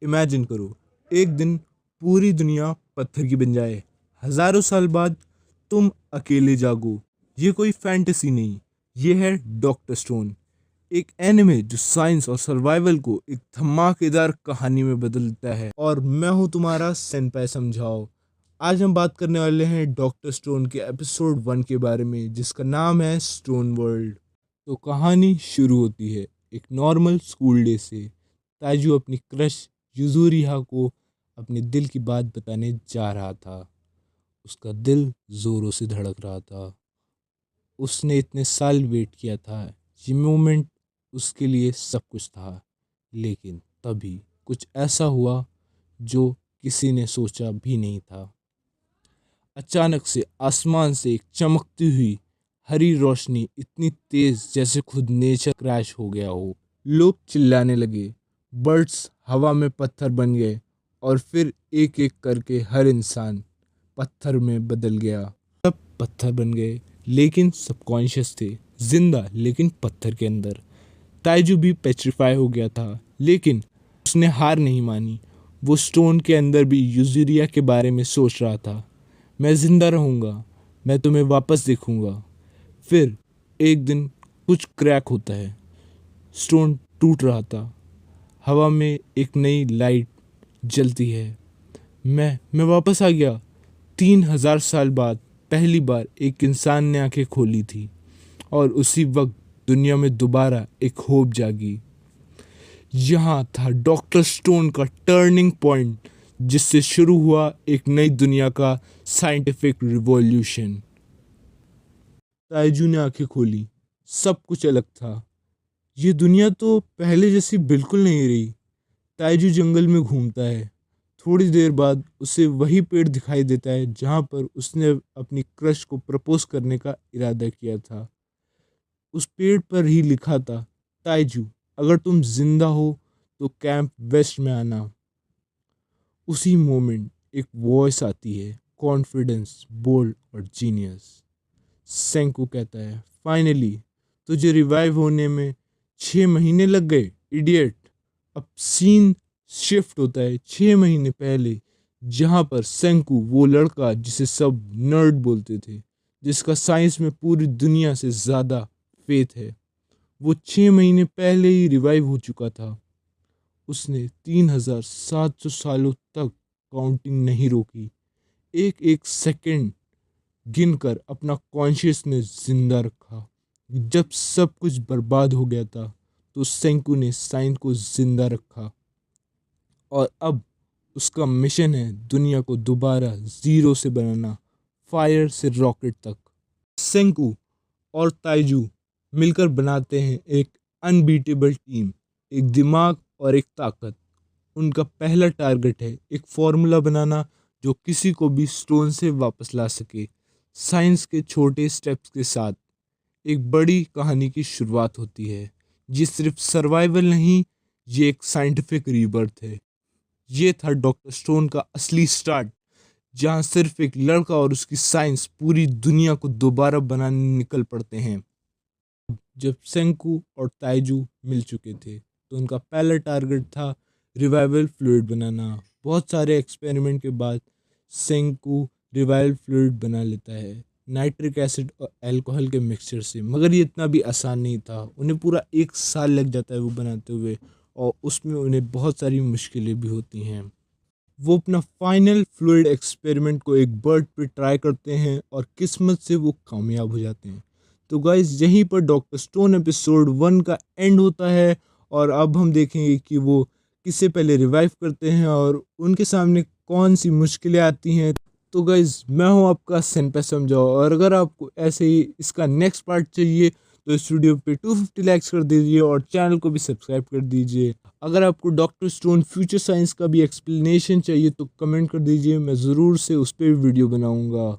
Imagine करो, एक दिन पूरी दुनिया पत्थर की बन जाए, हजारों साल बाद तुम अकेले जागो। ये कोई फैंटेसी नहीं, ये है डॉक्टर स्टोन, एक एनिमे जो साइंस और सर्वाइवल को एक धमाकेदार कहानी में बदलता है। और मैं हूं तुम्हारा सेनपाई समझाओ। आज हम बात करने वाले हैं डॉक्टर स्टोन के एपिसोड 1 के बारे में, जिसका नाम है स्टोन वर्ल्ड। तो कहानी शुरू होती है एक नॉर्मल स्कूल डे से। ताइजू अपनी क्रश युजुरिहा को अपने दिल की बात बताने जा रहा था। उसका दिल जोरों से धड़क रहा था। उसने इतने साल वेट किया था, ये मोमेंट उसके लिए सब कुछ था। लेकिन तभी कुछ ऐसा हुआ जो किसी ने सोचा भी नहीं था। अचानक से आसमान से एक चमकती हुई हरी रोशनी, इतनी तेज जैसे खुद नेचर क्रैश हो गया हो। लोग चिल्लाने लगे, बर्ड्स हवा में पत्थर बन गए और फिर एक एक करके हर इंसान पत्थर में बदल गया। सब पत्थर बन गए, लेकिन सबकॉन्शियस थे, जिंदा लेकिन पत्थर के अंदर। ताइजू भी पेट्रीफाई हो गया था, लेकिन उसने हार नहीं मानी। वो स्टोन के अंदर भी यूजुरिया के बारे में सोच रहा था। मैं जिंदा रहूंगा, मैं तुम्हें वापस देखूंगा। फिर एक दिन कुछ क्रैक होता है, स्टोन टूट रहा था। हवा में एक नई लाइट जलती है। मैं वापस आ गया। 3000 साल बाद पहली बार एक इंसान ने आंखें खोली थी, और उसी वक्त दुनिया में दोबारा एक होप जागी। यहाँ था डॉक्टर स्टोन का टर्निंग पॉइंट, जिससे शुरू हुआ एक नई दुनिया का साइंटिफिक रिवॉल्यूशन। ताइजू ने आंखें खोली, सब कुछ अलग था। ये दुनिया तो पहले जैसी बिल्कुल नहीं रही। ताइजू जंगल में घूमता है। थोड़ी देर बाद उसे वही पेड़ दिखाई देता है जहाँ पर उसने अपनी क्रश को प्रपोज करने का इरादा किया था। उस पेड़ पर ही लिखा था, ताइजू अगर तुम जिंदा हो तो कैंप वेस्ट में आना। उसी मोमेंट एक वॉइस आती है, कॉन्फिडेंस, बोल्ड और जीनियस। सेंकू कहता है, फाइनली तुझे रिवाइव होने में 6 महीने लग गए, इडियट। अब सीन शिफ्ट होता है 6 महीने पहले, जहाँ पर सेंकू, वो लड़का जिसे सब नर्ड बोलते थे, जिसका साइंस में पूरी दुनिया से ज़्यादा फेथ है, वो 6 महीने पहले ही रिवाइव हो चुका था। उसने 3700 सालों तक काउंटिंग नहीं रोकी, एक एक सेकंड गिनकर अपना कॉन्शियसनेस जिंदा रखा। जब सब कुछ बर्बाद हो गया था, तो सेंकू ने साइन को जिंदा रखा, और अब उसका मिशन है दुनिया को दोबारा जीरो से बनाना, फायर से रॉकेट तक। सेंकू और ताइजू मिलकर बनाते हैं एक अनबीटेबल टीम, एक दिमाग और एक ताकत। उनका पहला टारगेट है एक फॉर्मूला बनाना जो किसी को भी स्टोन से वापस ला सके। साइंस के छोटे स्टेप्स के साथ एक बड़ी कहानी की शुरुआत होती है। ये सिर्फ सर्वाइवल नहीं, ये एक साइंटिफिक रीबर्थ है। ये था डॉक्टर स्टोन का असली स्टार्ट, जहाँ सिर्फ एक लड़का और उसकी साइंस पूरी दुनिया को दोबारा बनाने निकल पड़ते हैं। जब सेंकू और ताइजू मिल चुके थे, तो उनका पहला टारगेट था रिवाइवल फ्लूइड बनाना। बहुत सारे एक्सपेरिमेंट के बाद सेंकू रिवाइवल फ्लूइड बना लेता है, नाइट्रिक एसिड और अल्कोहल के मिक्सचर से। मगर ये इतना भी आसान नहीं था, उन्हें पूरा 1 साल लग जाता है वो बनाते हुए, और उसमें उन्हें बहुत सारी मुश्किलें भी होती हैं। वो अपना फाइनल फ्लूइड एक्सपेरिमेंट को एक बर्ड पे ट्राई करते हैं, और किस्मत से वो कामयाब हो जाते हैं। तो गाइज, यहीं पर डॉक्टर स्टोन एपिसोड 1 का एंड होता है, और अब हम देखेंगे कि वो किससे पहले रिवाइव करते हैं और उनके सामने कौन सी मुश्किलें आती हैं। तो गाइज, मैं हूं आपका सेनपाई समझाओ, और अगर आपको ऐसे ही इसका नेक्स्ट पार्ट चाहिए तो इस वीडियो पे 250 लाइक्स कर दीजिए, और चैनल को भी सब्सक्राइब कर दीजिए। अगर आपको डॉक्टर स्टोन फ्यूचर साइंस का भी एक्सप्लेनेशन चाहिए तो कमेंट कर दीजिए, मैं ज़रूर से उस पर भी वीडियो बनाऊंगा।